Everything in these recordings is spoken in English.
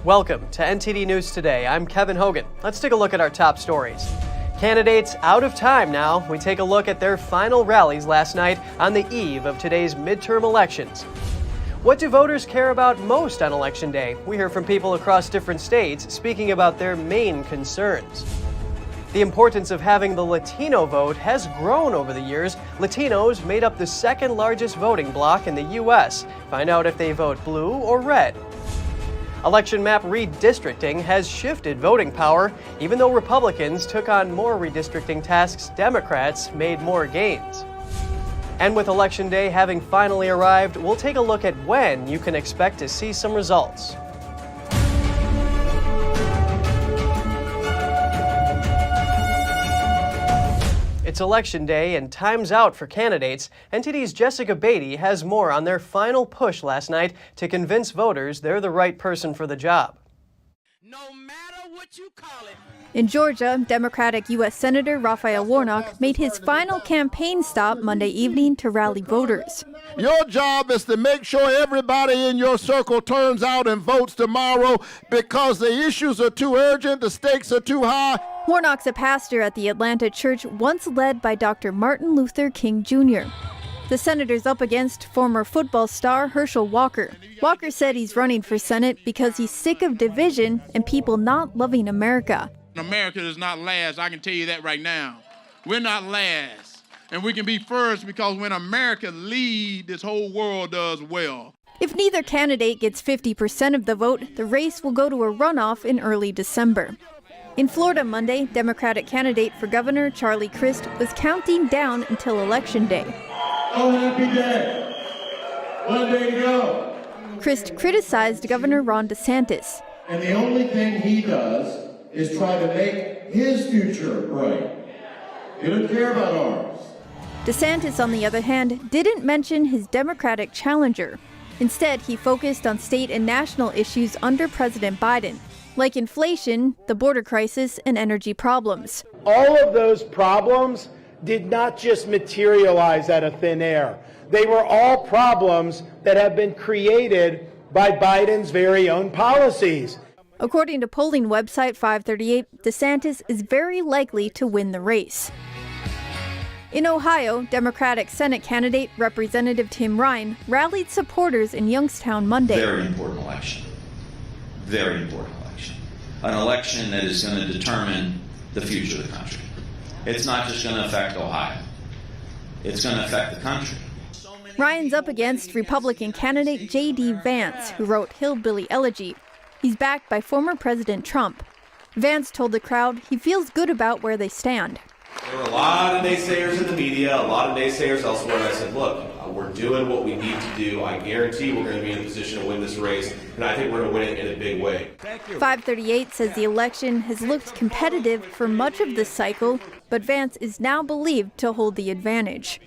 Welcome to NTD News Today. I'm Kevin Hogan. Let's take a look at our top stories. Candidates out of time now. We take a look at their final rallies last night on the eve of today's midterm elections. What do voters care about most on Election Day? We hear from people across different states speaking about their main concerns. The importance of having the Latino vote has grown over the years. Latinos made up the second largest voting bloc in the U.S. Find out if they vote blue or red. Election map redistricting has shifted voting power. Even though Republicans took on more redistricting tasks, Democrats made more gains. And with Election Day having finally arrived, we'll take a look at when you can expect to see some results. It's Election Day and time's out for candidates. NTD's Jessica Beatty has more on their final push last night to convince voters they're the right person for the job. No matter what you call it. In Georgia, Democratic U.S. Senator Raphael Warnock made his final campaign stop Monday evening to rally voters. Your job is to make sure everybody in your circle turns out and votes tomorrow because the issues are too urgent, the stakes are too high. Warnock's a pastor at the Atlanta church once led by Dr. Martin Luther King Jr. The senator's up against former football star Herschel Walker. Walker said he's running for Senate because he's sick of division and people not loving America. America is not last, I can tell you that right now. We're not last, and we can be first because when America leads, this whole world does well. If neither candidate gets 50% of the vote, the race will go to a runoff in early December. In Florida Monday, Democratic candidate for governor Charlie Crist was counting down until Election Day. Oh, happy day. 1 day to go. Crist criticized Governor Ron DeSantis. And the only thing he does is try to make his future bright. He doesn't care about ours. DeSantis, on the other hand, didn't mention his Democratic challenger. Instead, he focused on state and national issues under President Biden, like inflation, the border crisis, and energy problems. All of those problems did not just materialize out of thin air. They were all problems that have been created by Biden's very own policies. According to polling website 538, DeSantis is very likely to win the race. In Ohio, Democratic Senate candidate Representative Tim Ryan rallied supporters in Youngstown Monday. Very important election. Very important election. An election that is going to determine the future of the country. It's not just going to affect Ohio. It's going to affect the country. Ryan's up against Republican candidate J.D. Vance, who wrote Hillbilly Elegy. He's backed by former President Trump. Vance told the crowd he feels good about where they stand. There were a lot of naysayers in the media, a lot of naysayers elsewhere, and I said, look, we're doing what we need to do. I guarantee we're going to be in a position to win this race, and I think we're going to win it in a big way. 538 says the election has looked competitive for much of this cycle, but Vance is now believed to hold the advantage.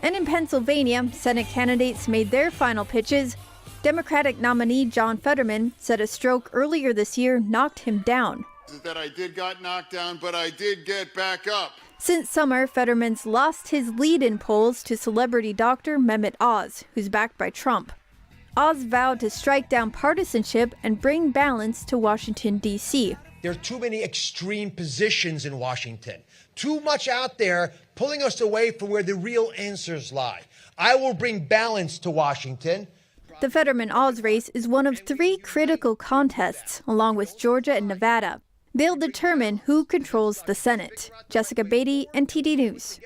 And in Pennsylvania, Senate candidates made their final pitches. Democratic nominee John Fetterman said a stroke earlier this year knocked him down. That I did got knocked down, but I did get back up. Since summer, Fetterman's lost his lead in polls to celebrity doctor Mehmet Oz, who's backed by Trump. Oz vowed to strike down partisanship and bring balance to Washington, D.C. There are too many extreme positions in Washington. Too much out there pulling us away from where the real answers lie. I will bring balance to Washington. The Fetterman-Oz race is one of 3 critical contests, along with Georgia and Nevada. They'll determine who controls the Senate. Jessica Beatty, NTD News.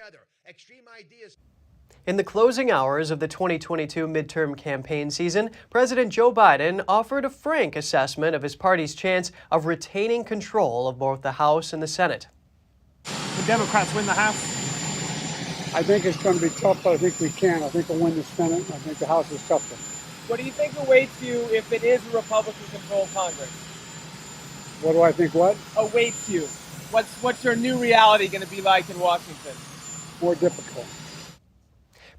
In the closing hours of the 2022 midterm campaign season, President Joe Biden offered a frank assessment of his party's chance of retaining control of both the House and the Senate. The Democrats win the House? I think it's going to be tough, but I think we can. I think we'll win the Senate, and I think the House is tougher. What do you think awaits you if it is a Republican-controlled Congress? What do I think what? Awaits you. What's your new reality going to be like in Washington? More difficult.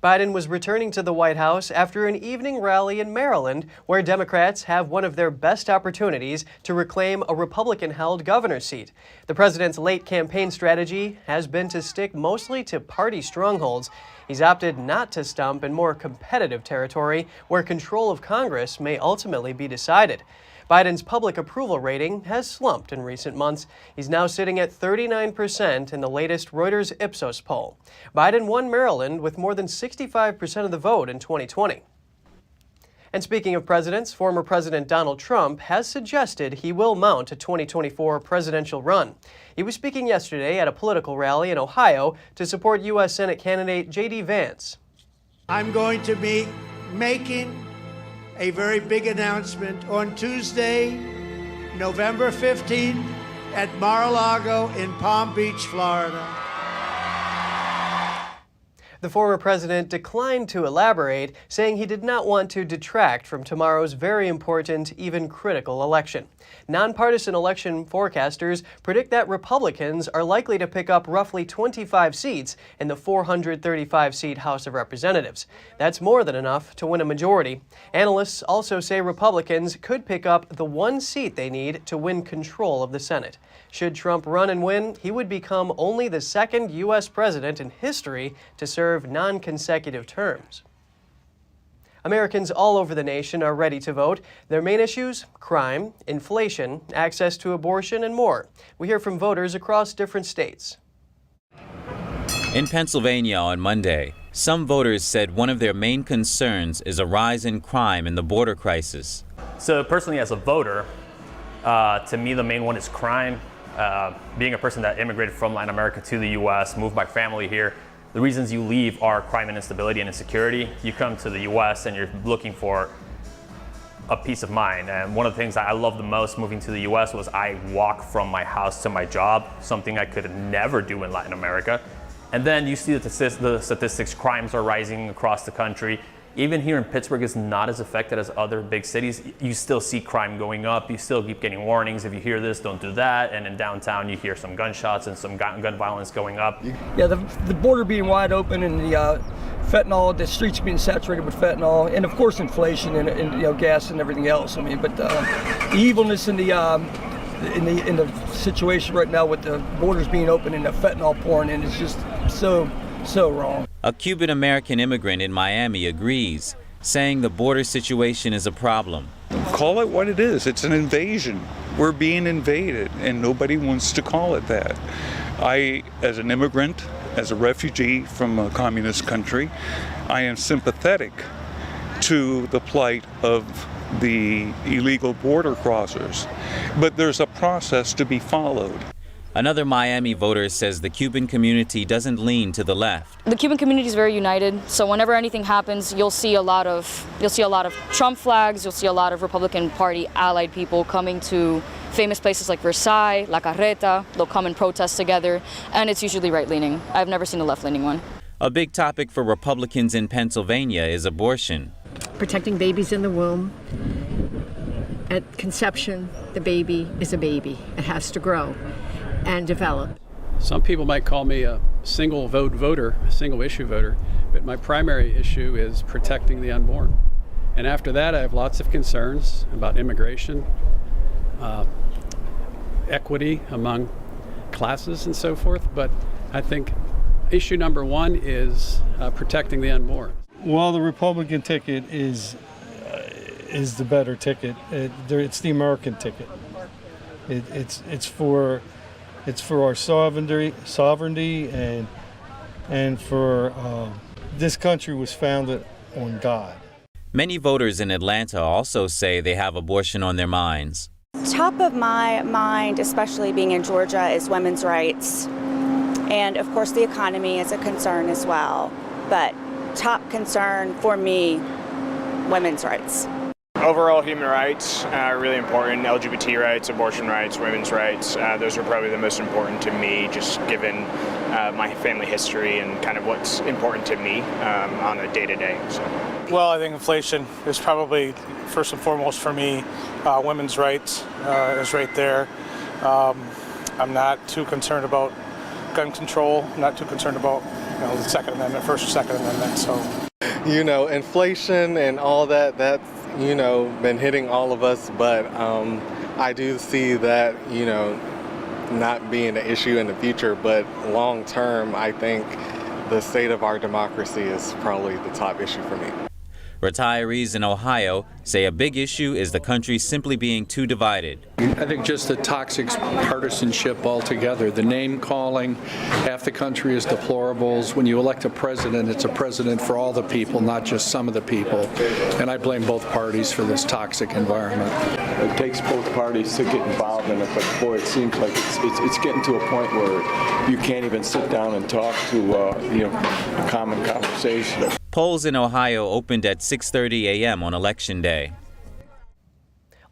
Biden was returning to the White House after an evening rally in Maryland, where Democrats have one of their best opportunities to reclaim a Republican-held governor's seat. The president's late campaign strategy has been to stick mostly to party strongholds. He's opted not to stump in more competitive territory where control of Congress may ultimately be decided. Biden's public approval rating has slumped in recent months. He's now sitting at 39% in the latest Reuters Ipsos poll. Biden won Maryland with more than 65% of the vote in 2020. And speaking of presidents, former President Donald Trump has suggested he will mount a 2024 presidential run. He was speaking yesterday at a political rally in Ohio to support U.S. Senate candidate J.D. Vance. I'm going to be making a very big announcement on Tuesday, November 15th at Mar-a-Lago in Palm Beach, Florida. The former president declined to elaborate, saying he did not want to detract from tomorrow's very important, even critical election. Nonpartisan election forecasters predict that Republicans are likely to pick up roughly 25 seats in the 435-seat House of Representatives. That's more than enough to win a majority. Analysts also say Republicans could pick up the one seat they need to win control of the Senate. Should Trump run and win, he would become only the second U.S. president in history to serve non-consecutive terms. Americans all over the nation are ready to vote. Their main issues: crime, inflation, access to abortion, and more. We hear from voters across different states. In Pennsylvania on Monday, some voters said one of their main concerns is a rise in crime and the border crisis. So personally, as a voter, to me the main one is crime. Being a person that immigrated from Latin America to the U.S., moved my family here, the reasons you leave are crime and instability and insecurity. You come to the U.S. and you're looking for a peace of mind. And one of the things that I loved the most moving to the U.S. was I walk from my house to my job, something I could never do in Latin America. And then you see the statistics, crimes are rising across the country. Even here in Pittsburgh, it's not as affected as other big cities. You still see crime going up. You still keep getting warnings. If you hear this, don't do that. And in downtown, you hear some gunshots and some gun violence going up. Yeah, the border being wide open and the fentanyl, the streets being saturated with fentanyl, and of course inflation and gas and everything else. I mean, but the evilness in the situation right now with the borders being open and the fentanyl pouring in is just so wrong. A Cuban-American immigrant in Miami agrees, saying the border situation is a problem. Call it what it is. It's an invasion. We're being invaded, and nobody wants to call it that. I, as an immigrant, as a refugee from a communist country, I am sympathetic to the plight of the illegal border crossers. But there's a process to be followed. Another Miami voter says the Cuban community doesn't lean to the left. The Cuban community is very united, so whenever anything happens, you'll see a lot of Trump flags, you'll see a lot of Republican Party allied people coming to famous places like Versailles, La Carreta. They'll come and protest together, and it's usually right-leaning. I've never seen a left-leaning one. A big topic for Republicans in Pennsylvania is abortion. Protecting babies in the womb. At conception, the baby is a baby. It has to grow and develop. Some people might call me a single vote voter, a single issue voter, but my primary issue is protecting the unborn. And after that, I have lots of concerns about immigration, equity among classes and so forth, but I think issue number one is protecting the unborn. Well, the Republican ticket is the better ticket. It's the American ticket. It's for our sovereignty and for this country was founded on God. Many voters in Atlanta also say they have abortion on their minds. Top of my mind, especially being in Georgia, is women's rights. And of course the economy is a concern as well. But top concern for me, women's rights. Overall human rights are really important. LGBT rights, abortion rights, women's rights, those are probably the most important to me, just given my family history and kind of what's important to me on a day-to-day. So. Well, I think inflation is probably first and foremost for me. Women's rights is right there. I'm not too concerned about gun control. I'm not too concerned about the Second Amendment, First or Second Amendment. So, inflation and all that, that's been hitting all of us, but I do see that, not being an issue in the future, but long term, I think the state of our democracy is probably the top issue for me. Retirees in Ohio say a big issue is the country simply being too divided. I think just the toxic partisanship altogether, the name calling, half the country is deplorables. When you elect a president, it's a president for all the people, not just some of the people. And I blame both parties for this toxic environment. It takes both parties to get involved in it, but boy, it seems like it's getting to a point where you can't even sit down and talk to a common conversation. Polls in Ohio opened at 6:30 a.m. on Election Day.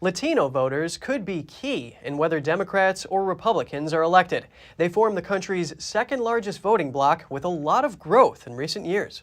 Latino voters could be key in whether Democrats or Republicans are elected. They form the country's second largest voting bloc with a lot of growth in recent years.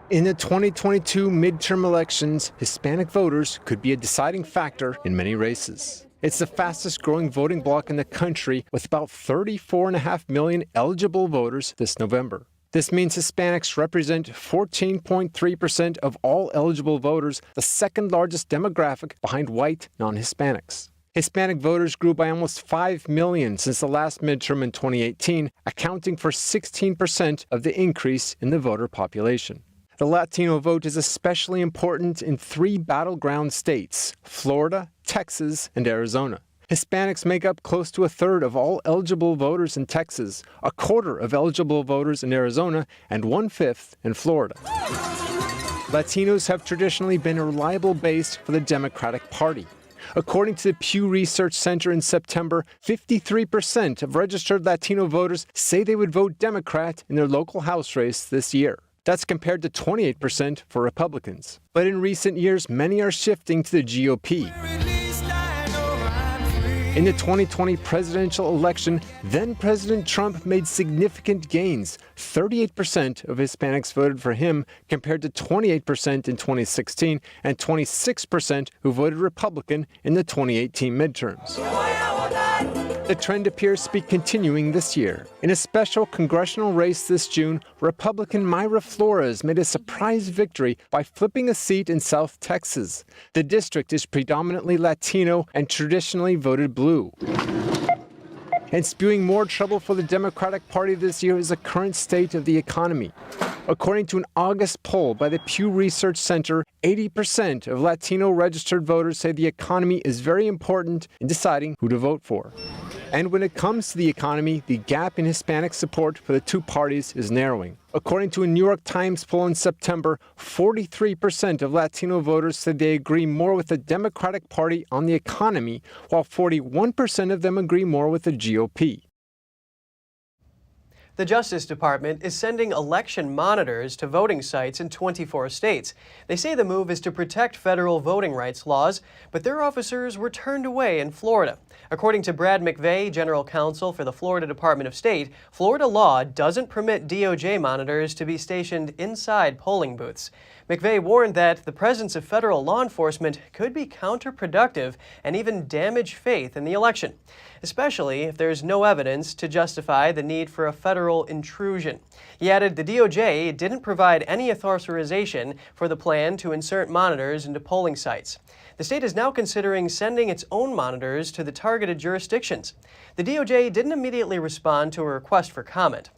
In the 2022 midterm elections, Hispanic voters could be a deciding factor in many races. It's the fastest growing voting bloc in the country with about 34.5 million eligible voters this November. This means Hispanics represent 14.3% of all eligible voters, the second largest demographic behind white non-Hispanics. Hispanic voters grew by almost 5 million since the last midterm in 2018, accounting for 16% of the increase in the voter population. The Latino vote is especially important in 3 battleground states: Florida, Texas, and Arizona. Hispanics make up close to a third of all eligible voters in Texas, a quarter of eligible voters in Arizona, and 1/5 in Florida. Latinos have traditionally been a reliable base for the Democratic Party. According to the Pew Research Center in September, 53% of registered Latino voters say they would vote Democrat in their local House race this year. That's compared to 28% for Republicans. But in recent years, many are shifting to the GOP. In the 2020 presidential election, then-President Trump made significant gains. 38% of Hispanics voted for him, compared to 28% in 2016 and 26% who voted Republican in the 2018 midterms. The trend appears to be continuing this year. In a special congressional race this June, Republican Mayra Flores made a surprise victory by flipping a seat in South Texas. The district is predominantly Latino and traditionally voted blue. And spewing more trouble for the Democratic Party this year is the current state of the economy. According to an August poll by the Pew Research Center, 80% of Latino registered voters say the economy is very important in deciding who to vote for. And when it comes to the economy, the gap in Hispanic support for the two parties is narrowing. According to a New York Times poll in September, 43% of Latino voters said they agree more with the Democratic Party on the economy, while 41% of them agree more with the GOP. The Justice Department is sending election monitors to voting sites in 24 states. They say the move is to protect federal voting rights laws, but their officers were turned away in Florida. According to Brad McVeigh, General Counsel for the Florida Department of State, Florida law doesn't permit DOJ monitors to be stationed inside polling booths. McVeigh warned that the presence of federal law enforcement could be counterproductive and even damage faith in the election, especially if there's no evidence to justify the need for a federal intrusion. He added the DOJ didn't provide any authorization for the plan to insert monitors into polling sites. The state is now considering sending its own monitors to the targeted jurisdictions. The DOJ didn't immediately respond to a request for comment.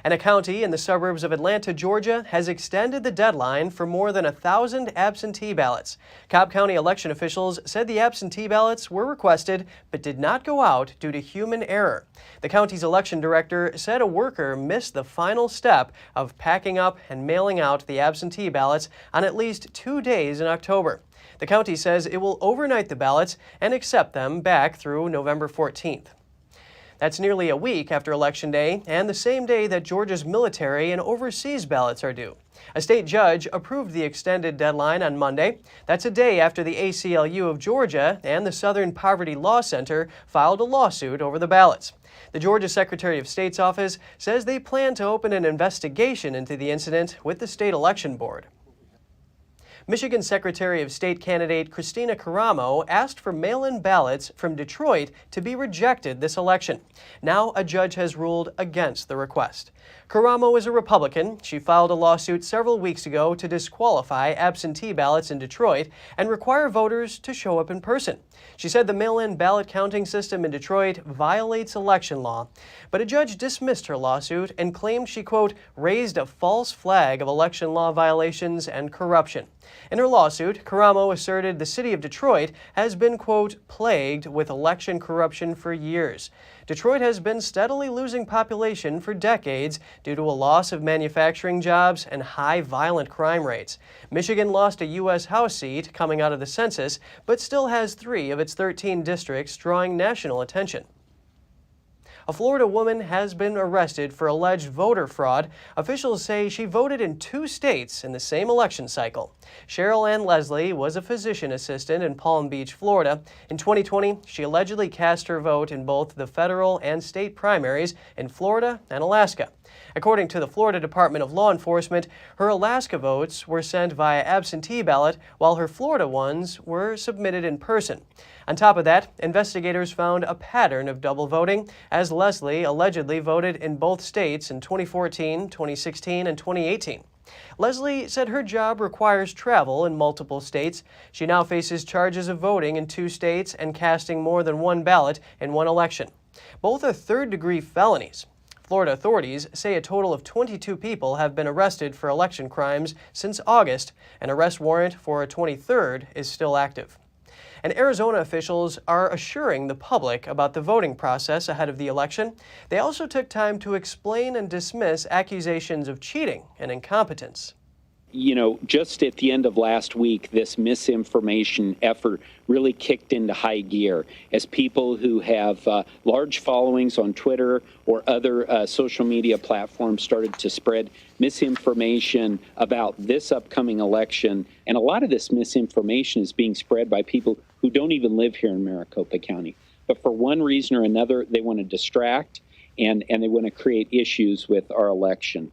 And a county in the suburbs of Atlanta, Georgia, has extended the deadline for more than 1,000 absentee ballots. Cobb County election officials said the absentee ballots were requested but did not go out due to human error. The county's election director said a worker missed the final step of packing up and mailing out the absentee ballots on at least 2 days in October. The county says it will overnight the ballots and accept them back through November 14th. That's nearly a week after Election Day and the same day that Georgia's military and overseas ballots are due. A state judge approved the extended deadline on Monday. That's a day after the ACLU of Georgia and the Southern Poverty Law Center filed a lawsuit over the ballots. The Georgia Secretary of State's office says they plan to open an investigation into the incident with the state election board. Michigan Secretary of State candidate Christina Caramo asked for mail-in ballots from Detroit to be rejected this election. Now a judge has ruled against the request. Caramo is a Republican. She filed a lawsuit several weeks ago to disqualify absentee ballots in Detroit and require voters to show up in person. She said the mail-in ballot counting system in Detroit violates election law. But a judge dismissed her lawsuit and claimed she, quote, raised a false flag of election law violations and corruption. In her lawsuit, Karamo asserted the city of Detroit has been, quote, plagued with election corruption for years. Detroit has been steadily losing population for decades due to a loss of manufacturing jobs and high violent crime rates. Michigan lost a U.S. House seat coming out of the census, but still has 3 of its 13 districts drawing national attention. A Florida woman has been arrested for alleged voter fraud. Officials say she voted in 2 states in the same election cycle. Cheryl Ann Leslie was a physician assistant in Palm Beach, Florida. In 2020, she allegedly cast her vote in both the federal and state primaries in Florida and Alaska. According to the Florida Department of Law Enforcement, her Alaska votes were sent via absentee ballot, while her Florida ones were submitted in person. On top of that, investigators found a pattern of double voting, as Leslie allegedly voted in both states in 2014, 2016, and 2018. Leslie said her job requires travel in multiple states. She now faces charges of voting in 2 states and casting more than 1 ballot in 1 election. Both are third-degree felonies. Florida authorities say a total of 22 people have been arrested for election crimes since August. An arrest warrant for a 23rd is still active. And Arizona officials are assuring the public about the voting process ahead of the election. They also took time to explain and dismiss accusations of cheating and incompetence. You know, just at the end of last week, this misinformation effort really kicked into high gear as people who have large followings on Twitter or other social media platforms started to spread misinformation about this upcoming election. And a lot of this misinformation is being spread by people who don't even live here in Maricopa County. But for one reason or another, they want to distract and they want to create issues with our election.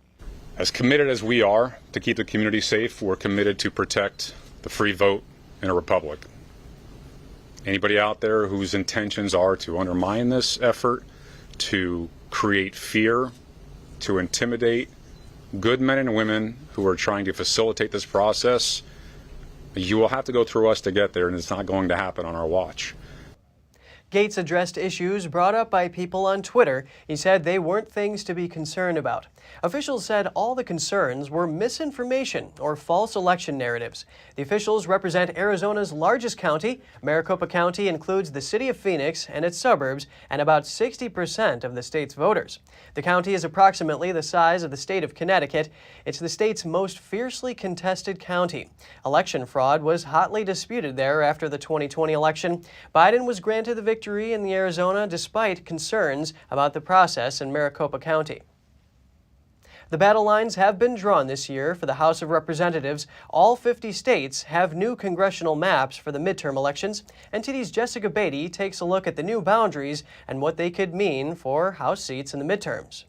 As committed as we are to keep the community safe, we're committed to protect the free vote in a republic. Anybody out there whose intentions are to undermine this effort, to create fear, to intimidate good men and women who are trying to facilitate this process, you will have to go through us to get there, and it's not going to happen on our watch. Gates addressed issues brought up by people on Twitter. He said they weren't things to be concerned about. Officials said all the concerns were misinformation or false election narratives. The officials represent Arizona's largest county. Maricopa County includes the city of Phoenix and its suburbs and about 60% of the state's voters. The county is approximately the size of the state of Connecticut. It's the state's most fiercely contested county. Election fraud was hotly disputed there after the 2020 election. Biden was granted the victory in the Arizona despite concerns about the process in Maricopa County. The battle lines have been drawn this year for the House of Representatives. All 50 states have new congressional maps for the midterm elections. NTD's Jessica Beatty takes a look at the new boundaries and what they could mean for House seats in the midterms.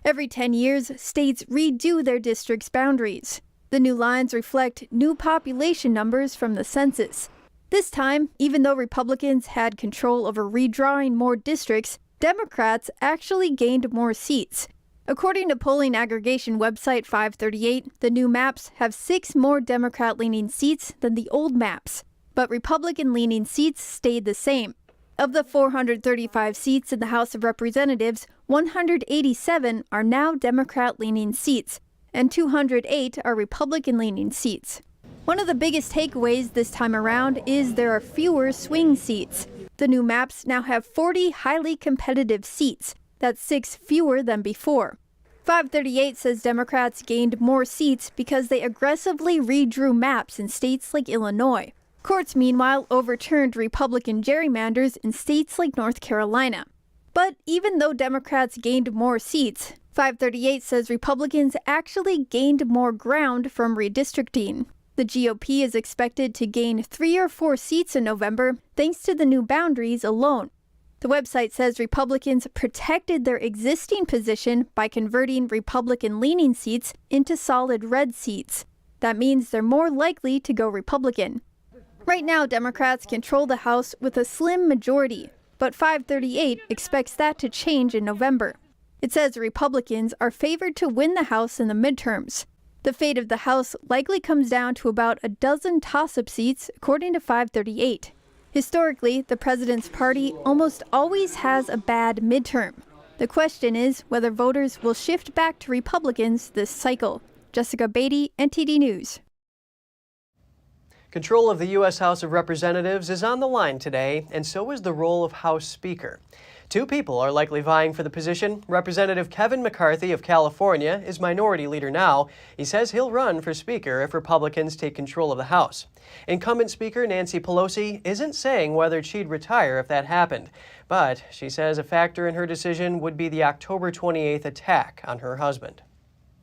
Every 10 years, states redo their districts' boundaries. The new lines reflect new population numbers from the census. This time, even though Republicans had control over redrawing more districts, Democrats actually gained more seats. According to polling aggregation website 538, the new maps have 6 more Democrat-leaning seats than the old maps, but Republican-leaning seats stayed the same. Of the 435 seats in the House of Representatives, 187 are now Democrat-leaning seats, and 208 are Republican-leaning seats. One of the biggest takeaways this time around is there are fewer swing seats. The new maps now have 40 highly competitive seats. That's 6 fewer than before. 538 says Democrats gained more seats because they aggressively redrew maps in states like Illinois. Courts, meanwhile, overturned Republican gerrymanders in states like North Carolina. But even though Democrats gained more seats, 538 says Republicans actually gained more ground from redistricting. The GOP is expected to gain 3 or 4 seats in November thanks to the new boundaries alone. The website says Republicans protected their existing position by converting Republican-leaning seats into solid red seats. That means they're more likely to go Republican. Right now, Democrats control the House with a slim majority, but 538 expects that to change in November. It says Republicans are favored to win the House in the midterms. The fate of the House likely comes down to about a dozen toss-up seats, according to 538. Historically, the president's party almost always has a bad midterm. The question is whether voters will shift back to Republicans this cycle. Jessica Beatty, NTD News. Control of the U.S. House of Representatives is on the line today, and so is the role of House Speaker. Two people are likely vying for the position. Representative Kevin McCarthy of California is minority leader now. He says he'll run for Speaker if Republicans take control of the House. Incumbent Speaker Nancy Pelosi isn't saying whether she'd retire if that happened, but she says a factor in her decision would be the October 28th attack on her husband.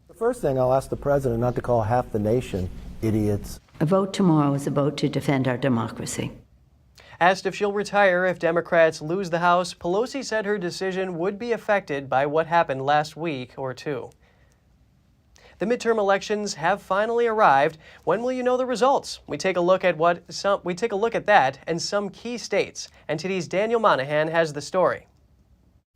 The first thing, I'll ask the president not to call half the nation idiots. A vote tomorrow is a vote to defend our democracy. Asked if she'll retire if Democrats lose the House, Pelosi said her decision would be affected by what happened last week or two. The midterm elections have finally arrived. When will you know the results? We take a look at that and some key states. NTD's Daniel Monahan has the story.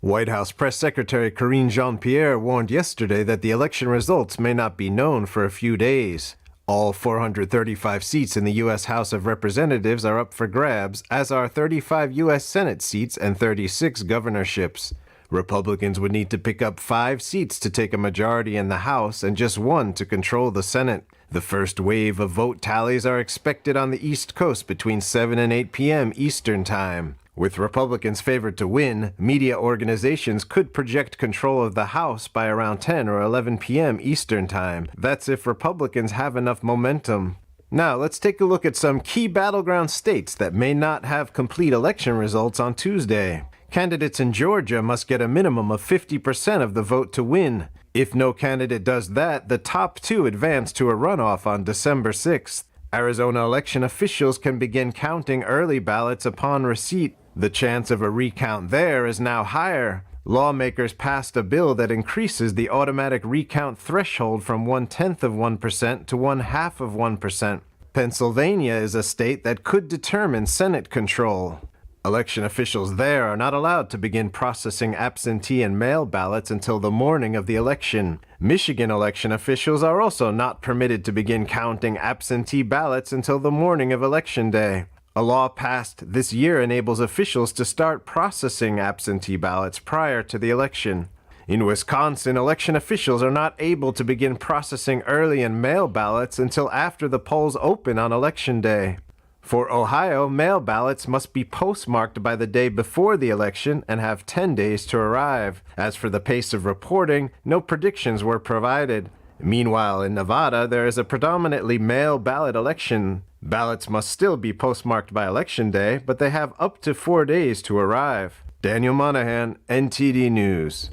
White House Press Secretary Karine Jean-Pierre warned yesterday that the election results may not be known for a few days. All 435 seats in the U.S. House of Representatives are up for grabs, as are 35 U.S. Senate seats and 36 governorships. Republicans would need to pick up 5 seats to take a majority in the House and just 1 to control the Senate. The first wave of vote tallies are expected on the East Coast between 7 and 8 p.m. Eastern Time. With Republicans favored to win, media organizations could project control of the House by around 10 or 11 p.m. Eastern Time. That's if Republicans have enough momentum. Now, let's take a look at some key battleground states that may not have complete election results on Tuesday. Candidates in Georgia must get a minimum of 50% of the vote to win. If no candidate does that, the top 2 advance to a runoff on December 6th. Arizona election officials can begin counting early ballots upon receipt. The chance of a recount there is now higher. Lawmakers passed a bill that increases the automatic recount threshold from 0.1% to 0.5%. Pennsylvania is a state that could determine Senate control. Election officials there are not allowed to begin processing absentee and mail ballots until the morning of the election. Michigan election officials are also not permitted to begin counting absentee ballots until the morning of Election Day. A law passed this year enables officials to start processing absentee ballots prior to the election. In Wisconsin, election officials are not able to begin processing early and mail ballots until after the polls open on Election Day. For Ohio, mail ballots must be postmarked by the day before the election and have 10 days to arrive. As for the pace of reporting, no predictions were provided. Meanwhile, in Nevada, there is a predominantly mail ballot election. Ballots must still be postmarked by Election Day, but they have up to 4 days to arrive. Daniel Monahan, NTD News.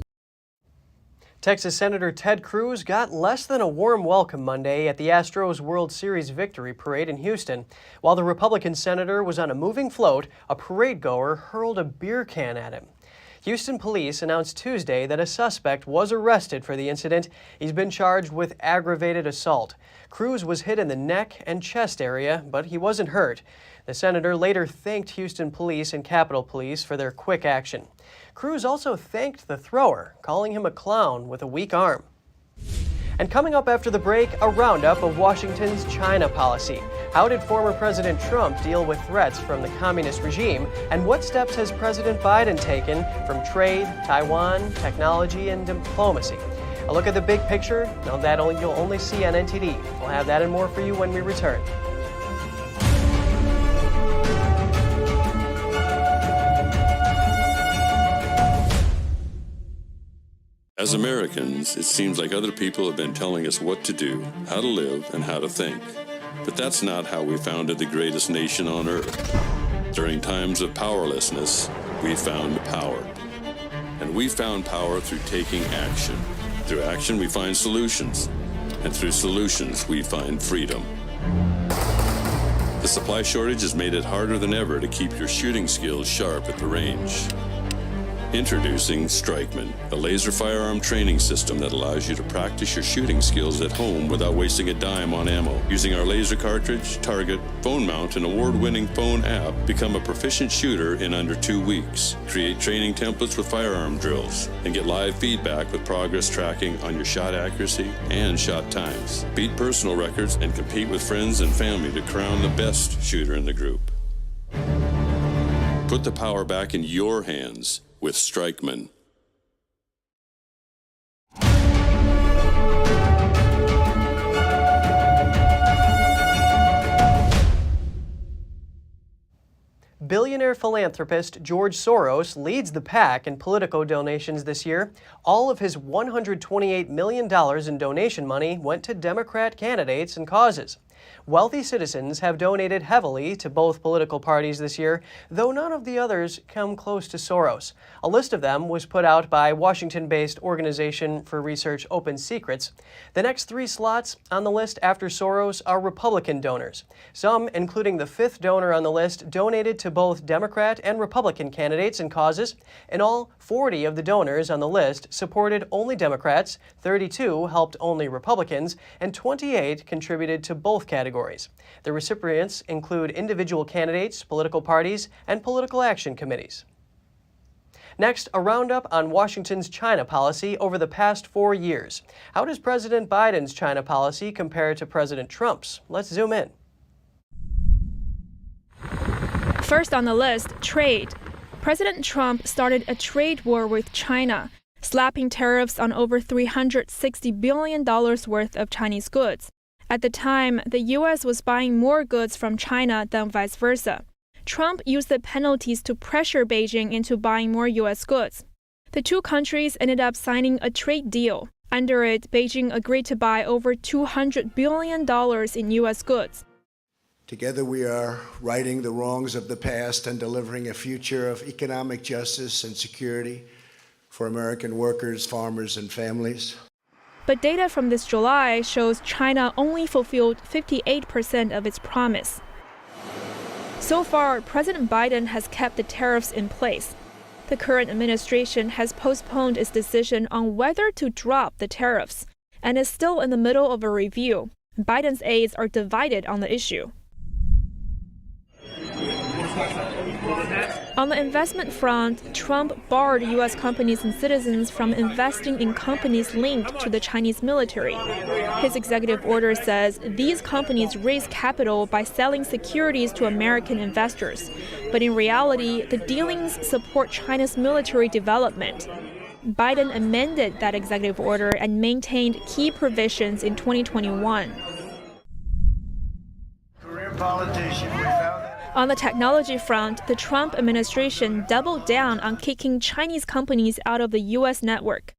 Texas Senator Ted Cruz got less than a warm welcome Monday at the Astros World Series victory parade in Houston. While the Republican senator was on a moving float, a parade goer hurled a beer can at him. Houston police announced Tuesday that a suspect was arrested for the incident. He's been charged with aggravated assault. Cruz was hit in the neck and chest area, but he wasn't hurt. The senator later thanked Houston police and Capitol Police for their quick action. Cruz also thanked the thrower, calling him a clown with a weak arm. And coming up after the break, a roundup of Washington's China policy. How did former President Trump deal with threats from the communist regime? And what steps has President Biden taken from trade, Taiwan, technology, and diplomacy? A look at the big picture, now that you'll only see on NTD. We'll have that and more for you when we return. As Americans, it seems like other people have been telling us what to do, how to live, and how to think. But that's not how we founded the greatest nation on earth. During times of powerlessness, we found power. And we found power through taking action. Through action, we find solutions. And through solutions, we find freedom. The supply shortage has made it harder than ever to keep your shooting skills sharp at the range. Introducing Strikeman, a laser firearm training system that allows you to practice your shooting skills at home without wasting a dime on ammo. Using our laser cartridge, target, phone mount, and award-winning phone app, become a proficient shooter in under 2 weeks. Create training templates with firearm drills, and get live feedback with progress tracking on your shot accuracy and shot times. Beat personal records and compete with friends and family to crown the best shooter in the group. Put the power back in your hands with Strikeman. Billionaire philanthropist George Soros leads the pack in Politico donations this year. All of his $128 million in donation money went to Democrat candidates and causes. Wealthy citizens have donated heavily to both political parties this year, though none of the others come close to Soros. A list of them was put out by Washington-based organization for research Open Secrets. The next 3 slots on the list after Soros are Republican donors. Some, including the 5th donor on the list, donated to both Democrat and Republican candidates and causes. In all, 40 of the donors on the list supported only Democrats, 32 helped only Republicans, and 28 contributed to both categories. The recipients include individual candidates, political parties, and political action committees. Next, a roundup on Washington's China policy over the past 4 years. How does President Biden's China policy compare to President Trump's? Let's zoom in. First on the list, trade. President Trump started a trade war with China, slapping tariffs on over $360 billion worth of Chinese goods. At the time, the U.S. was buying more goods from China than vice versa. Trump used the penalties to pressure Beijing into buying more U.S. goods. The two countries ended up signing a trade deal. Under it, Beijing agreed to buy over $200 billion in U.S. goods. Together we are righting the wrongs of the past and delivering a future of economic justice and security for American workers, farmers, and families. But data from this July shows China only fulfilled 58% of its promise. So far, President Biden has kept the tariffs in place. The current administration has postponed its decision on whether to drop the tariffs and is still in the middle of a review. Biden's aides are divided on the issue. On the investment front, Trump barred U.S. companies and citizens from investing in companies linked to the Chinese military. His executive order says these companies raise capital by selling securities to American investors. But in reality, the dealings support China's military development. Biden amended that executive order and maintained key provisions in 2021. Career politician. On the technology front, the Trump administration doubled down on kicking Chinese companies out of the U.S. network.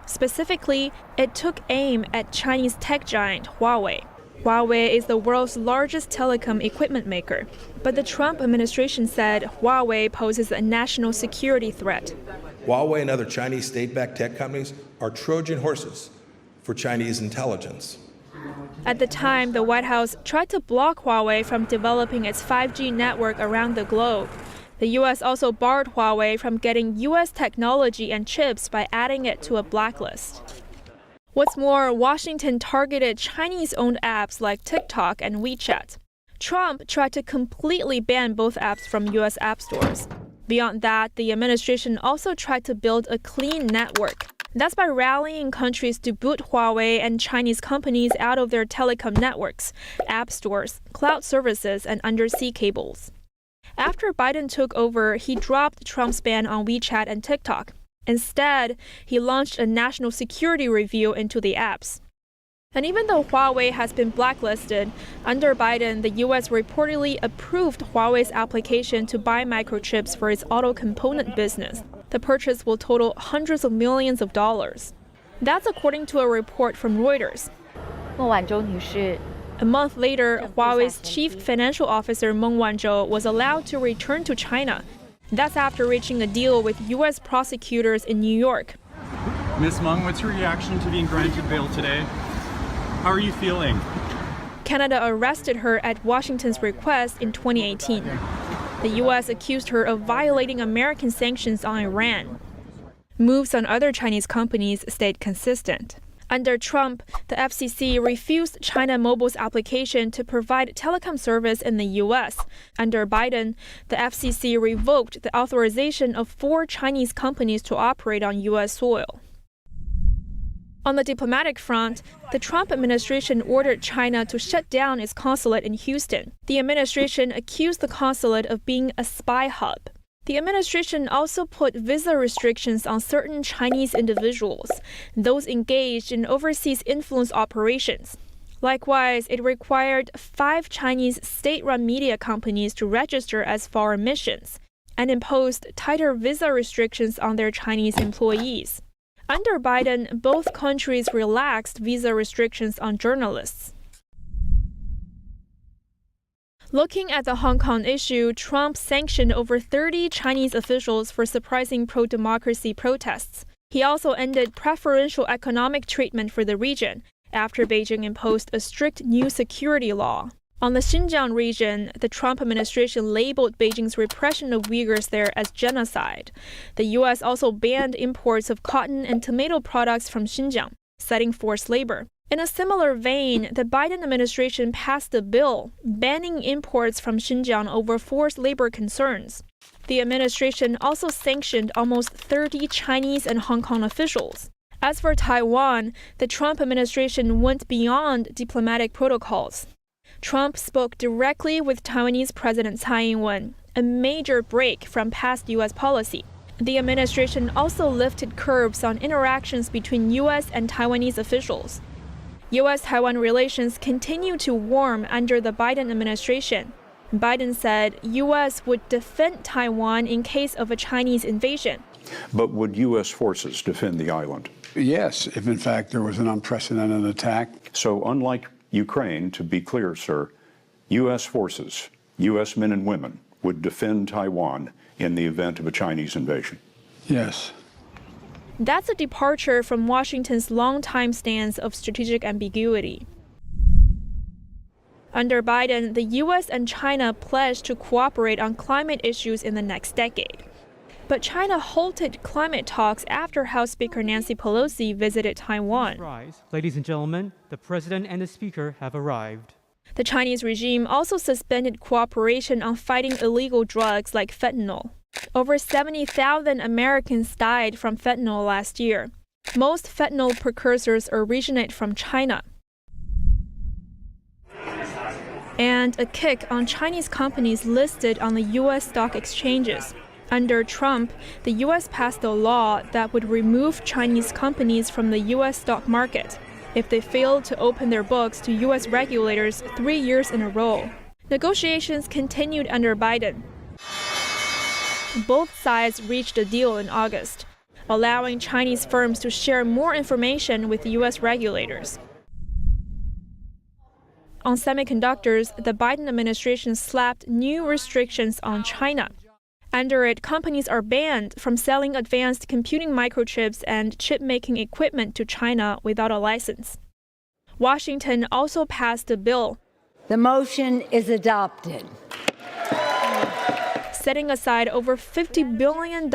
Specifically, it took aim at Chinese tech giant Huawei. Huawei is the world's largest telecom equipment maker, but the Trump administration said Huawei poses a national security threat. Huawei and other Chinese state-backed tech companies are Trojan horses for Chinese intelligence. At the time, the White House tried to block Huawei from developing its 5G network around the globe. The U.S. also barred Huawei from getting U.S. technology and chips by adding it to a blacklist. What's more, Washington targeted Chinese-owned apps like TikTok and WeChat. Trump tried to completely ban both apps from U.S. app stores. Beyond that, the administration also tried to build a clean network. That's by rallying countries to boot Huawei and Chinese companies out of their telecom networks, app stores, cloud services, and undersea cables. After Biden took over, he dropped Trump's ban on WeChat and TikTok. Instead, he launched a national security review into the apps. And even though Huawei has been blacklisted, under Biden, the U.S. reportedly approved Huawei's application to buy microchips for its auto component business. The purchase will total hundreds of millions of dollars. That's according to a report from Reuters. A month later, Huawei's chief financial officer Meng Wanzhou was allowed to return to China. That's after reaching a deal with U.S. prosecutors in New York. Ms. Meng, what's your reaction to being granted bail today? How are you feeling? Canada arrested her at Washington's request in 2018. The U.S. accused her of violating American sanctions on Iran. Moves on other Chinese companies stayed consistent. Under Trump, the FCC refused China Mobile's application to provide telecom service in the U.S. Under Biden, the FCC revoked the authorization of 4 Chinese companies to operate on U.S. soil. On the diplomatic front, the Trump administration ordered China to shut down its consulate in Houston. The administration accused the consulate of being a spy hub. The administration also put visa restrictions on certain Chinese individuals, those engaged in overseas influence operations. Likewise, it required 5 Chinese state-run media companies to register as foreign missions and imposed tighter visa restrictions on their Chinese employees. Under Biden, both countries relaxed visa restrictions on journalists. Looking at the Hong Kong issue, Trump sanctioned over 30 Chinese officials for suppressing pro-democracy protests. He also ended preferential economic treatment for the region after Beijing imposed a strict new security law. On the Xinjiang region, the Trump administration labeled Beijing's repression of Uyghurs there as genocide. The U.S. also banned imports of cotton and tomato products from Xinjiang, citing forced labor. In a similar vein, the Biden administration passed a bill banning imports from Xinjiang over forced labor concerns. The administration also sanctioned almost 30 Chinese and Hong Kong officials. As for Taiwan, the Trump administration went beyond diplomatic protocols. Trump spoke directly with Taiwanese President Tsai Ing-wen, a major break from past U.S. policy. The administration also lifted curbs on interactions between U.S. and Taiwanese officials. U.S.-Taiwan relations continue to warm under the Biden administration. Biden said U.S. would defend Taiwan in case of a Chinese invasion. But would U.S. forces defend the island? Yes, if in fact there was an unprecedented attack. So unlike Ukraine, to be clear, sir, U.S. forces, U.S. men and women, would defend Taiwan in the event of a Chinese invasion? Yes. That's a departure from Washington's longtime stance of strategic ambiguity. Under Biden, the U.S. and China pledged to cooperate on climate issues in the next decade. But China halted climate talks after House Speaker Nancy Pelosi visited Taiwan. Ladies and gentlemen, the President and the Speaker have arrived. The Chinese regime also suspended cooperation on fighting illegal drugs like fentanyl. Over 70,000 Americans died from fentanyl last year. Most fentanyl precursors originate from China. And a kick on Chinese companies listed on the U.S. stock exchanges. Under Trump, the U.S. passed a law that would remove Chinese companies from the U.S. stock market if they failed to open their books to U.S. regulators 3 years in a row. Negotiations continued under Biden. Both sides reached a deal in August, allowing Chinese firms to share more information with U.S. regulators. On semiconductors, the Biden administration slapped new restrictions on China. Under it, companies are banned from selling advanced computing microchips and chip-making equipment to China without a license. Washington also passed a bill. The motion is adopted. Setting aside over $50 billion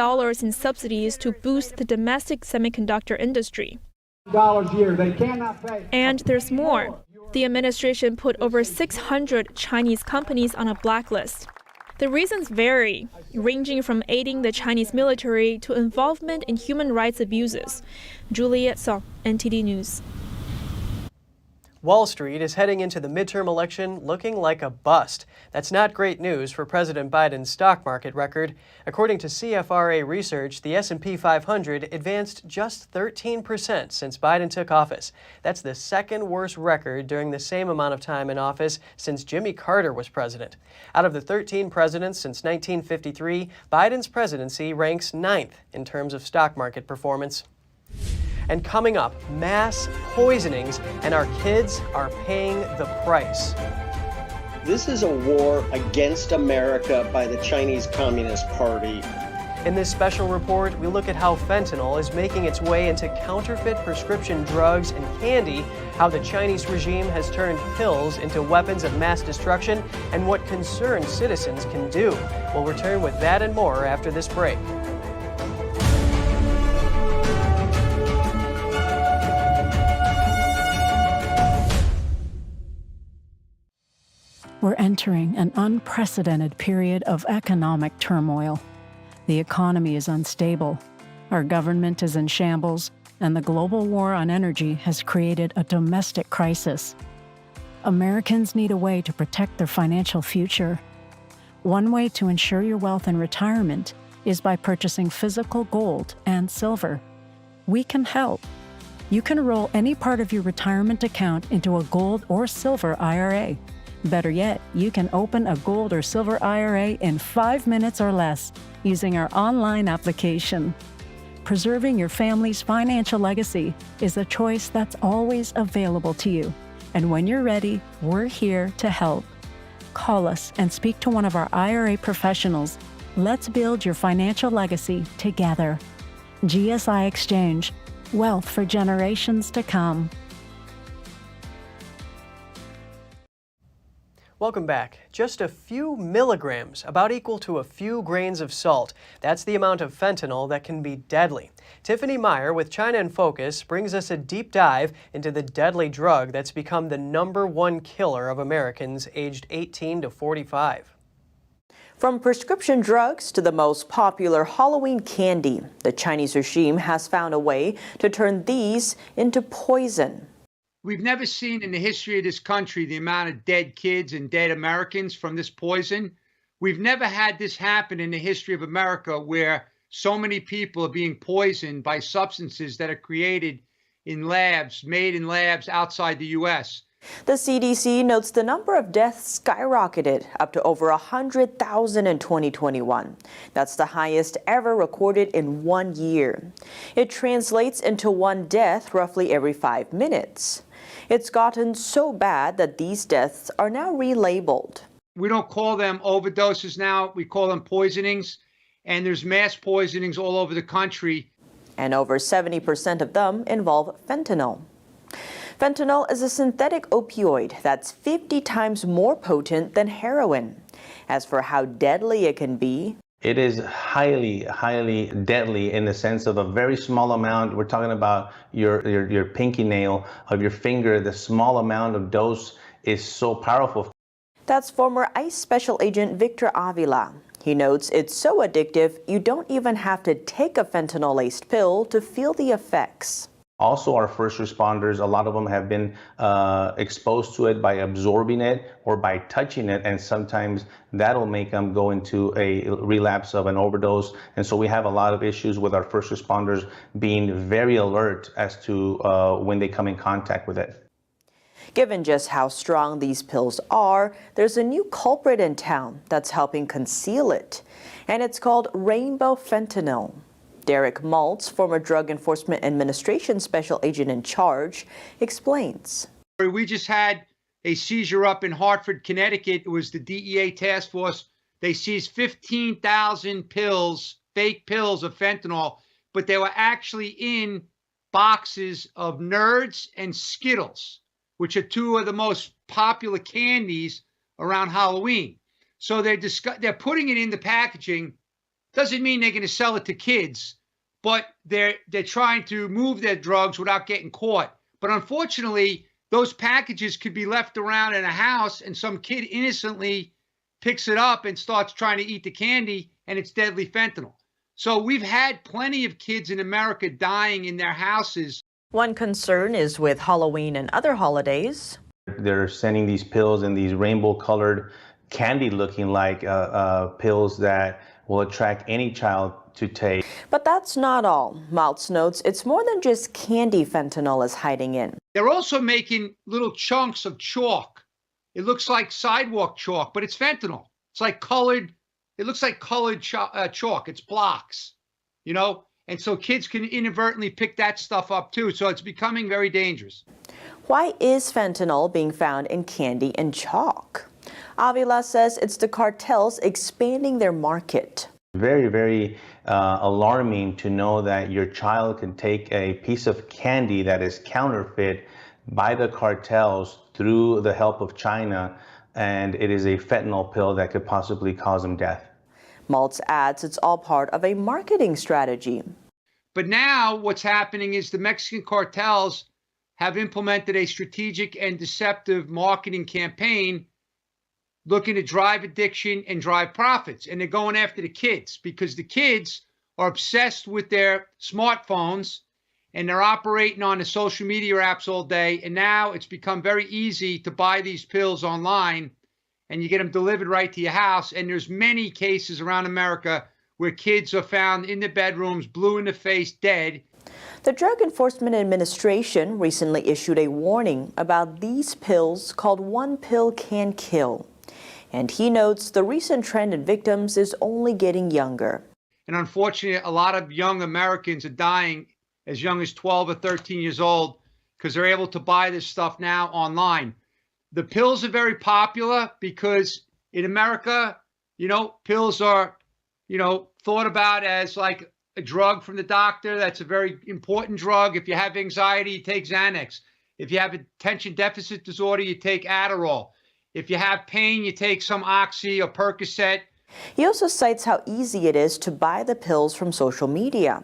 in subsidies to boost the domestic semiconductor industry. $1 a year, they cannot pay. And there's more. The administration put over 600 Chinese companies on a blacklist. The reasons vary, ranging from aiding the Chinese military to involvement in human rights abuses. Juliet Song, NTD News. Wall Street is heading into the midterm election looking like a bust. That's not great news for President Biden's stock market record. According to CFRA research, the S&P 500 advanced just 13% since Biden took office. That's the second worst record during the same amount of time in office since Jimmy Carter was president. Out of the 13 presidents since 1953, Biden's presidency ranks 9th in terms of stock market performance. And coming up, mass poisonings, and our kids are paying the price. This is a war against America by the Chinese Communist Party. In this special report, we look at how fentanyl is making its way into counterfeit prescription drugs and candy, how the Chinese regime has turned pills into weapons of mass destruction, and what concerned citizens can do. We'll return with that and more after this break. We're entering an unprecedented period of economic turmoil. The economy is unstable, our government is in shambles, and the global war on energy has created a domestic crisis. Americans need a way to protect their financial future. One way to ensure your wealth in retirement is by purchasing physical gold and silver. We can help. You can roll any part of your retirement account into a gold or silver IRA. Better yet, you can open a gold or silver IRA in 5 minutes or less using our online application. Preserving your family's financial legacy is a choice that's always available to you. And when you're ready, we're here to help. Call us and speak to one of our IRA professionals. Let's build your financial legacy together. GSI Exchange, wealth for generations to come. Welcome back. Just a few milligrams, about equal to a few grains of salt. That's the amount of fentanyl that can be deadly. Tiffany Meyer with China in Focus brings us a deep dive into the deadly drug that's become the #1 killer of Americans aged 18 to 45. From prescription drugs to the most popular Halloween candy, the Chinese regime has found a way to turn these into poison. We've never seen in the history of this country the amount of dead kids and dead Americans from this poison. We've never had this happen in the history of America where so many people are being poisoned by substances that are created in labs, made in labs outside the U.S. The CDC notes the number of deaths skyrocketed up to over 100,000 in 2021. That's the highest ever recorded in 1 year. It translates into one death roughly every 5 minutes. It's gotten so bad that these deaths are now relabeled. We don't call them overdoses now, we call them poisonings, and there's mass poisonings all over the country. And over 70% of them involve fentanyl. Fentanyl is a synthetic opioid that's 50 times more potent than heroin. As for how deadly it can be, it is highly, highly deadly in the sense of a very small amount. We're talking about your pinky nail of your finger. The small amount of dose is so powerful. That's former ICE Special Agent Victor Avila. He notes it's so addictive, you don't even have to take a fentanyl-laced pill to feel the effects. Also, our first responders, a lot of them have been exposed to it by absorbing it or by touching it, and sometimes that'll make them go into a relapse of an overdose. And so we have a lot of issues with our first responders being very alert as to when they come in contact with it. Given just how strong these pills are, there's a new culprit in town that's helping conceal it, and it's called rainbow fentanyl. Derek Maltz, former Drug Enforcement Administration Special Agent in charge, explains. We just had a seizure up in Hartford, Connecticut. It was the DEA task force. They seized 15,000 pills, fake pills of fentanyl, but they were actually in boxes of Nerds and Skittles, which are two of the most popular candies around Halloween. So they're putting it in the packaging. Doesn't mean they're going to sell it to kids, but they're trying to move their drugs without getting caught. But unfortunately, those packages could be left around in a house and some kid innocently picks it up and starts trying to eat the candy, and it's deadly fentanyl. So we've had plenty of kids in America dying in their houses. One concern is with Halloween and other holidays. They're sending these pills in these rainbow-colored, candy-looking like pills that will attract any child to take. But that's not all. Maltz notes it's more than just candy fentanyl is hiding in. They're also making little chunks of chalk. It looks like sidewalk chalk, but it's fentanyl. It's like colored, it looks like colored chalk. It's blocks, you know? And so kids can inadvertently pick that stuff up too. So it's becoming very dangerous. Why is fentanyl being found in candy and chalk? Avila says it's the cartels expanding their market. Very, very alarming to know that your child can take a piece of candy that is counterfeit by the cartels through the help of China, and it is a fentanyl pill that could possibly cause them death. Maltz adds it's all part of a marketing strategy. But now what's happening is the Mexican cartels have implemented a strategic and deceptive marketing campaign looking to drive addiction and drive profits. And they're going after the kids because the kids are obsessed with their smartphones and they're operating on the social media apps all day. And now it's become very easy to buy these pills online and you get them delivered right to your house. And there's many cases around America where kids are found in the bedrooms, blue in the face, dead. The Drug Enforcement Administration recently issued a warning about these pills called One Pill Can Kill. And he notes the recent trend in victims is only getting younger. And unfortunately, a lot of young Americans are dying as young as 12 or 13 years old because they're able to buy this stuff now online. The pills are very popular because in America, pills are, thought about as like a drug from the doctor. That's a very important drug. If you have anxiety, you take Xanax. If you have attention deficit disorder, you take Adderall. If you have pain, you take some Oxy or Percocet. He also cites how easy it is to buy the pills from social media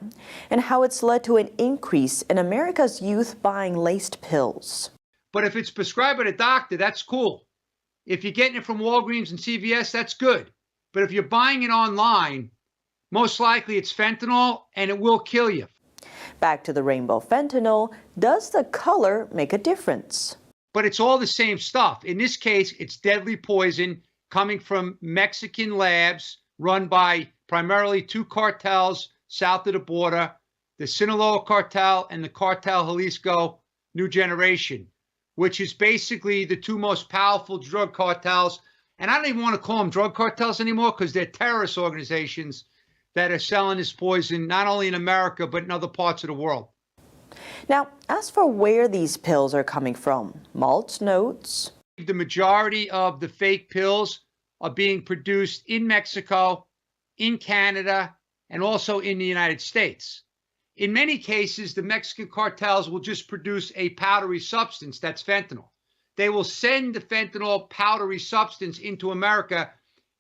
and how it's led to an increase in America's youth buying laced pills. But if it's prescribed by a doctor, that's cool. If you're getting it from Walgreens and CVS, that's good. But if you're buying it online, most likely it's fentanyl and it will kill you. Back to the rainbow fentanyl, does the color make a difference? But it's all the same stuff. In this case, it's deadly poison coming from Mexican labs run by primarily two cartels south of the border, the Sinaloa cartel and the cartel Jalisco New Generation, which is basically the two most powerful drug cartels. And I don't even want to call them drug cartels anymore because they're terrorist organizations that are selling this poison not only in America but in other parts of the world. Now, as for where these pills are coming from, Maltz notes, the majority of the fake pills are being produced in Mexico, in Canada, and also in the United States. In many cases, the Mexican cartels will just produce a powdery substance that's fentanyl. They will send the fentanyl powdery substance into America,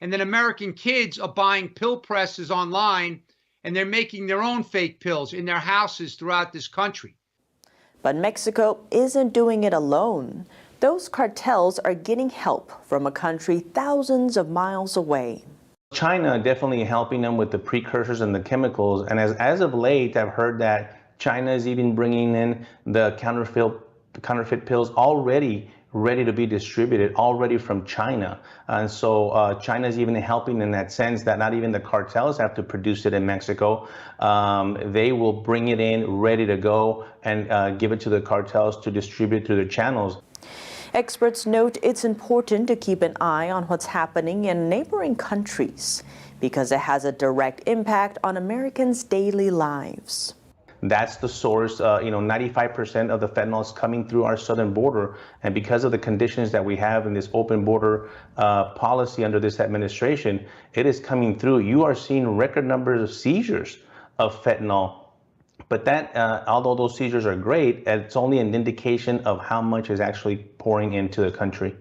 and then American kids are buying pill presses online, and they're making their own fake pills in their houses throughout this country. But Mexico isn't doing it alone. Those cartels are getting help from a country thousands of miles away. China definitely helping them with the precursors and the chemicals. And as of late, I've heard that China is even bringing in the counterfeit pills already ready to be distributed already from China. And so China is even helping in that sense that not even the cartels have to produce it in Mexico. They will bring it in ready to go and give it to the cartels to distribute through their channels. Experts note it's important to keep an eye on what's happening in neighboring countries because it has a direct impact on Americans' daily lives. That's the source. 95% of the fentanyl is coming through our southern border. And because of the conditions that we have in this open border policy under this administration, it is coming through. You are seeing record numbers of seizures of fentanyl. But that, although those seizures are great, it's only an indication of how much is actually pouring into the country.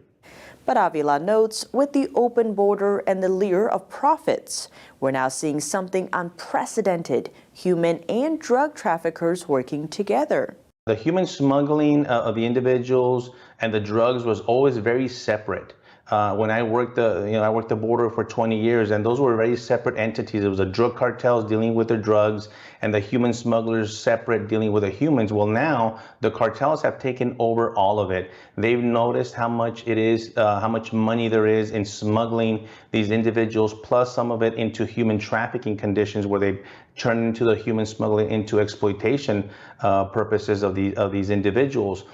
But Avila notes, with the open border and the lure of profits, we're now seeing something unprecedented, human and drug traffickers working together. The human smuggling of the individuals and the drugs was always very separate. When I worked the border for 20 years, and those were very separate entities. It was the drug cartels dealing with the drugs and the human smugglers separate dealing with the humans. Well, now the cartels have taken over all of it. They've noticed how much it is, how much money there is in smuggling these individuals, plus some of it into human trafficking conditions where they turn into the human smuggling into exploitation purposes of these individuals.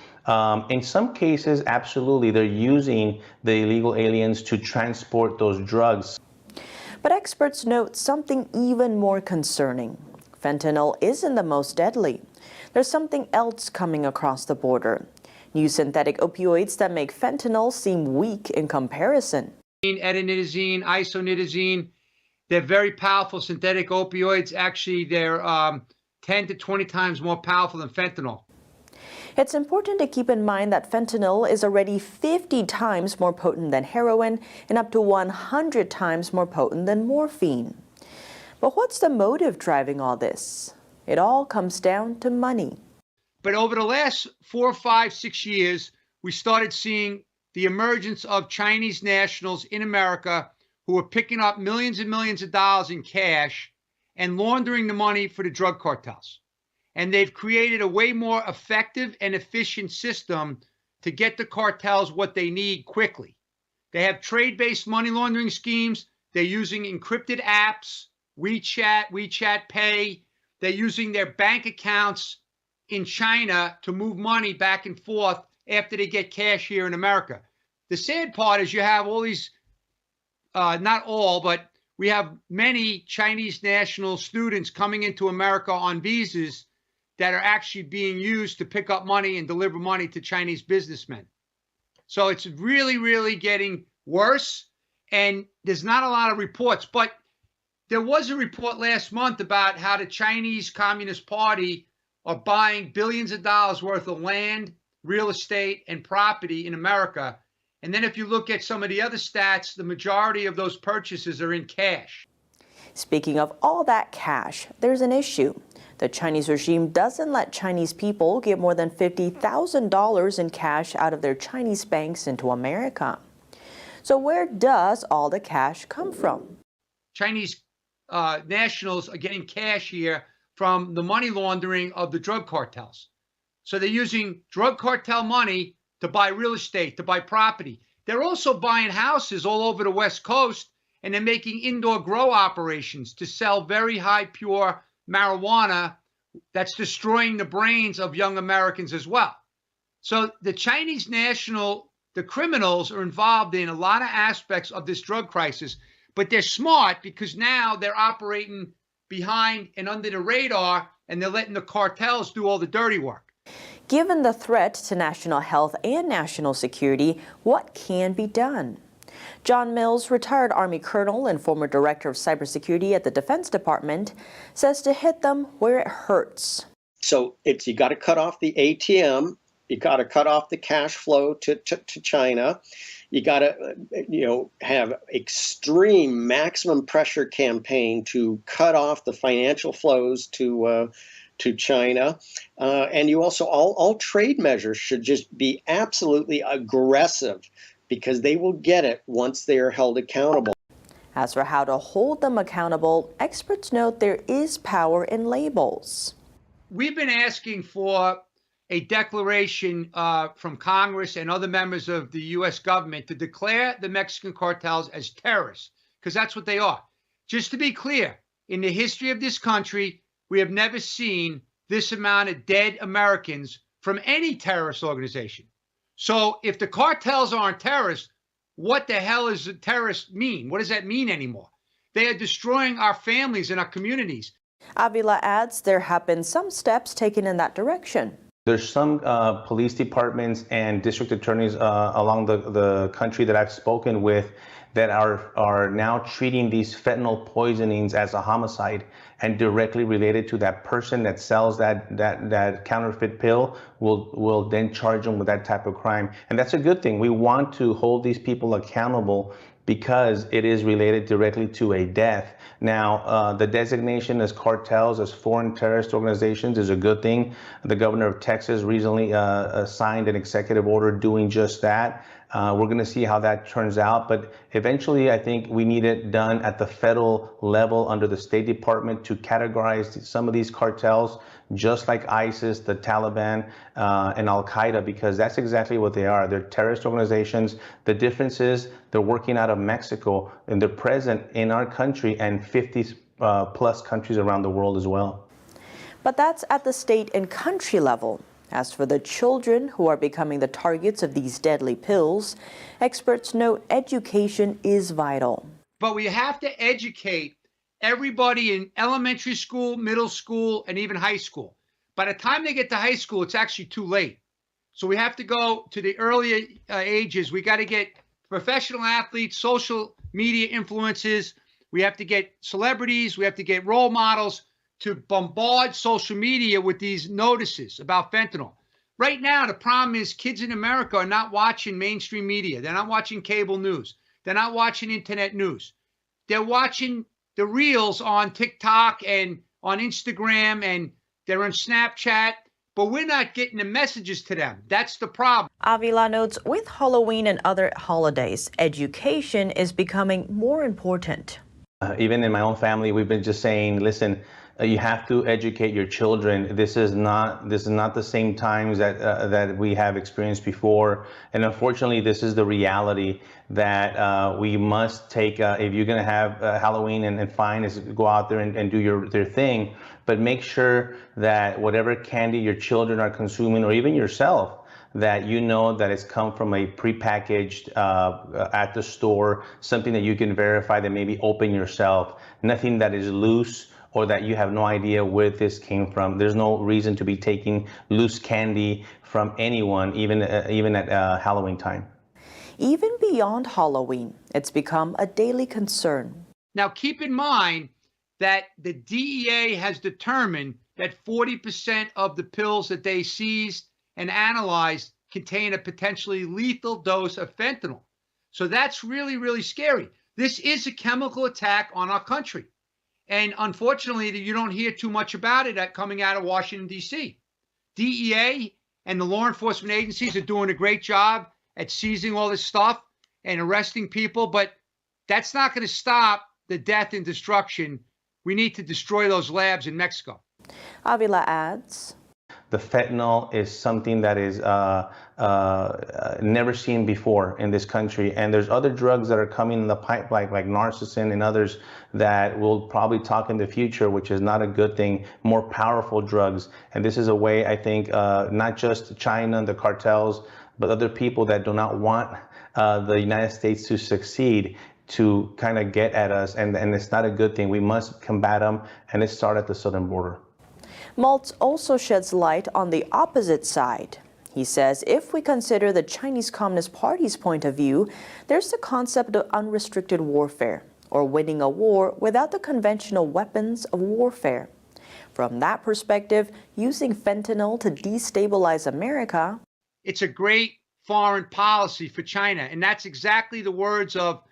In some cases, absolutely, they're using the illegal aliens to transport those drugs. But experts note something even more concerning. Fentanyl isn't the most deadly. There's something else coming across the border. New synthetic opioids that make fentanyl seem weak in comparison. Adenosine, isonitazine, they're very powerful synthetic opioids. Actually, they're 10 to 20 times more powerful than fentanyl. It's important to keep in mind that fentanyl is already 50 times more potent than heroin and up to 100 times more potent than morphine. But what's the motive driving all this? It all comes down to money. But over the last 4, 5, 6 years, we started seeing the emergence of Chinese nationals in America who are picking up millions and millions of dollars in cash and laundering the money for the drug cartels. And they've created a way more effective and efficient system to get the cartels what they need quickly. They have trade-based money laundering schemes. They're using encrypted apps, WeChat Pay. They're using their bank accounts in China to move money back and forth after they get cash here in America. The sad part is you have all these, not all, but we have many Chinese national students coming into America on visas that are actually being used to pick up money and deliver money to Chinese businessmen. So it's really, really getting worse. And there's not a lot of reports, but there was a report last month about how the Chinese Communist Party are buying billions of dollars worth of land, real estate, and property in America. And then if you look at some of the other stats, the majority of those purchases are in cash. Speaking of all that cash, there's an issue. The Chinese regime doesn't let Chinese people get more than $50,000 in cash out of their Chinese banks into America. So where does all the cash come from? Chinese nationals are getting cash here from the money laundering of the drug cartels. So they're using drug cartel money to buy real estate, to buy property. They're also buying houses all over the West Coast, and they're making indoor grow operations to sell very high pure marijuana that's destroying the brains of young Americans as well. So the Chinese the criminals are involved in a lot of aspects of this drug crisis, but they're smart because now they're operating behind and under the radar, and they're letting the cartels do all the dirty work. Given the threat to national health and national security, what can be done? John Mills, retired Army colonel and former director of cybersecurity at the Defense Department, says to hit them where it hurts. So you got to cut off the ATM. You got to cut off the cash flow to China. You got to, have extreme maximum pressure campaign to cut off the financial flows to China. And you also, all trade measures should just be absolutely aggressive because they will get it once they are held accountable. As for how to hold them accountable, experts note there is power in labels. We've been asking for a declaration from Congress and other members of the U.S. government to declare the Mexican cartels as terrorists, because that's what they are. Just to be clear, in the history of this country, we have never seen this amount of dead Americans from any terrorist organization. So if the cartels aren't terrorists, what the hell does a terrorist mean? What does that mean anymore? They are destroying our families and our communities. Avila adds there have been some steps taken in that direction. There's some police departments and district attorneys along the country that I've spoken with that are now treating these fentanyl poisonings as a homicide and directly related to that person that sells that counterfeit pill will then charge them with that type of crime. And that's a good thing. We want to hold these people accountable because it is related directly to a death. Now, the designation as cartels, as foreign terrorist organizations is a good thing. The governor of Texas recently signed an executive order doing just that. We're going to see how that turns out. But eventually, I think we need it done at the federal level under the State Department to categorize some of these cartels, just like ISIS, the Taliban, and Al-Qaeda, because that's exactly what they are. They're terrorist organizations. The difference is they're working out of Mexico, and they're present in our country and 50 plus countries around the world as well. But that's at the state and country level. As for the children who are becoming the targets of these deadly pills, experts note education is vital. But we have to educate everybody in elementary school, middle school, and even high school. By the time they get to high school, it's actually too late. So we have to go to the earlier ages. We got to get professional athletes, social media influencers. We have to get celebrities. We have to get role models to bombard social media with these notices about fentanyl. Right now, the problem is kids in America are not watching mainstream media. They're not watching cable news. They're not watching internet news. They're watching the reels on TikTok and on Instagram, and they're on Snapchat, but we're not getting the messages to them. That's the problem. Avila notes with Halloween and other holidays, education is becoming more important. Even in my own family, we've been just saying, listen, You have to educate your children. This is not the same times that we have experienced before. And unfortunately, this is the reality that we must take. If you're going to have Halloween, and fine is go out there and do their thing, but make sure that whatever candy your children are consuming, or even yourself, that you know that it's come from a prepackaged at the store, something that you can verify, that maybe open yourself, nothing that is loose or that you have no idea where this came from. There's no reason to be taking loose candy from anyone, even at Halloween time. Even beyond Halloween, it's become a daily concern. Now, keep in mind that the DEA has determined that 40% of the pills that they seized and analyzed contain a potentially lethal dose of fentanyl. So that's really, really scary. This is a chemical attack on our country. And unfortunately, you don't hear too much about it coming out of Washington, D.C. DEA and the law enforcement agencies are doing a great job at seizing all this stuff and arresting people, but that's not going to stop the death and destruction. We need to destroy those labs in Mexico. Avila adds, the fentanyl is something that is never seen before in this country. And there's other drugs that are coming in the pipeline, like narcissism and others, that we'll probably talk in the future, which is not a good thing, more powerful drugs. And this is a way, I think, not just China, the cartels, but other people that do not want the United States to succeed, to kind of get at us. And it's not a good thing. We must combat them, and it starts at the southern border. Maltz also sheds light on the opposite side. He says if we consider the Chinese Communist Party's point of view, there's the concept of unrestricted warfare, or winning a war without the conventional weapons of warfare. From that perspective, using fentanyl to destabilize America, it's a great foreign policy for China. And that's exactly the words of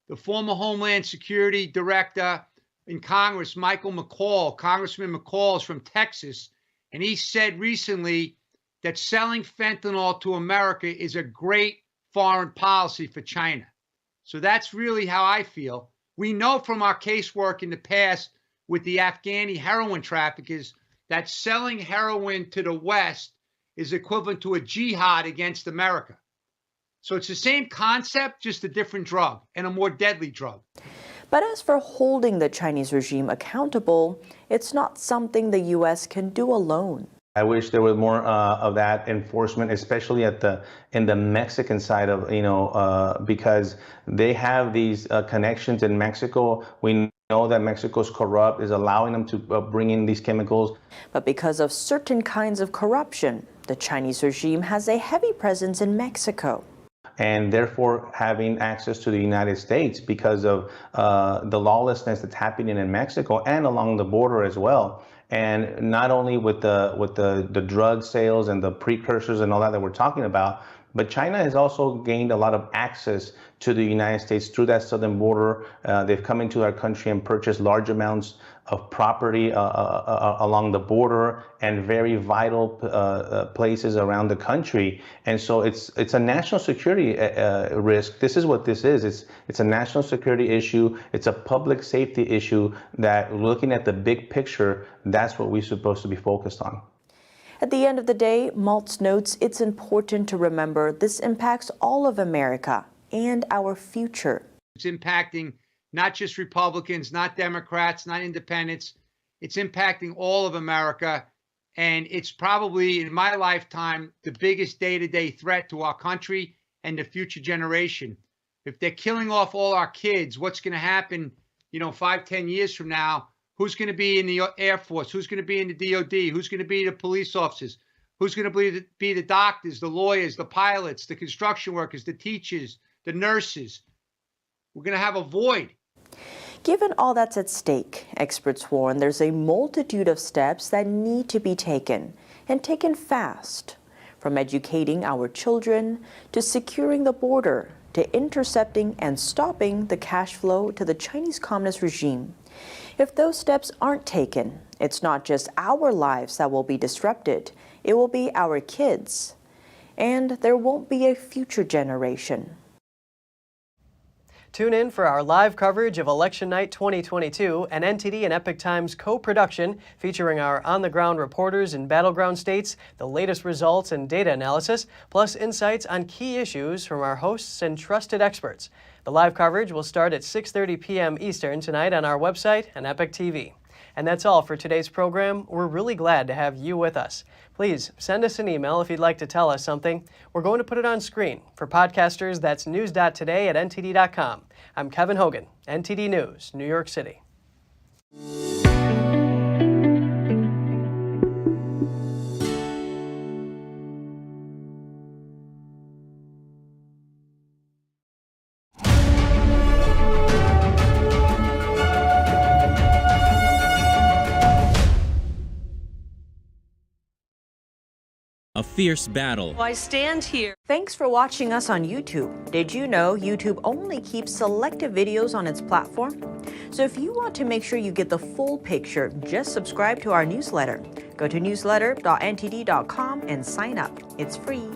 the former Homeland Security Director in Congress, Michael McCall. Congressman McCall is from Texas, and he said recently that selling fentanyl to America is a great foreign policy for China. So that's really how I feel. We know from our casework in the past with the Afghani heroin traffickers that selling heroin to the West is equivalent to a jihad against America. So it's the same concept, just a different drug, and a more deadly drug. But as for holding the Chinese regime accountable, it's not something the U.S. can do alone. I wish there was more of that enforcement, especially in the Mexican side of, because they have these connections in Mexico. We know that Mexico's corrupt, is allowing them to bring in these chemicals. But because of certain kinds of corruption, the Chinese regime has a heavy presence in Mexico. And therefore having access to the United States because of the lawlessness that's happening in Mexico and along the border as well. And not only with the drug sales and the precursors and all that we're talking about, but China has also gained a lot of access to the United States through that southern border. They've come into our country and purchased large amounts of property along the border and very vital places around the country. And so it's a national security risk. This is what this is. It's a national security issue. It's a public safety issue that, looking at the big picture, that's what we're supposed to be focused on. At the end of the day, Maltz notes it's important to remember this impacts all of America and our future. It's impacting not just Republicans, not Democrats, not independents. It's impacting all of America. And it's probably, in my lifetime, the biggest day-to-day threat to our country and the future generation. If they're killing off all our kids, what's going to happen, 5-10 years from now? Who's going to be in the Air Force? Who's going to be in the DOD? Who's going to be the police officers? Who's going to be the doctors, the lawyers, the pilots, the construction workers, the teachers, the nurses? We're going to have a void. Given all that's at stake, experts warn there's a multitude of steps that need to be taken, and taken fast. From educating our children, to securing the border, to intercepting and stopping the cash flow to the Chinese Communist regime. If those steps aren't taken, it's not just our lives that will be disrupted, it will be our kids. And there won't be a future generation. Tune in for our live coverage of Election Night 2022, an NTD and Epoch Times co-production featuring our on-the-ground reporters in battleground states, the latest results and data analysis, plus insights on key issues from our hosts and trusted experts. The live coverage will start at 6:30 p.m. Eastern tonight on our website and Epoch TV. And that's all for today's program. We're really glad to have you with us. Please send us an email if you'd like to tell us something. We're going to put it on screen. For podcasters, that's news.today@ntd.com. I'm Kevin Hogan, NTD News, New York City. A fierce battle. I stand here. Thanks for watching us on YouTube. Did you know YouTube only keeps selective videos on its platform? So if you want to make sure you get the full picture, just subscribe to our newsletter. Go to newsletter.ntd.com and sign up. It's free.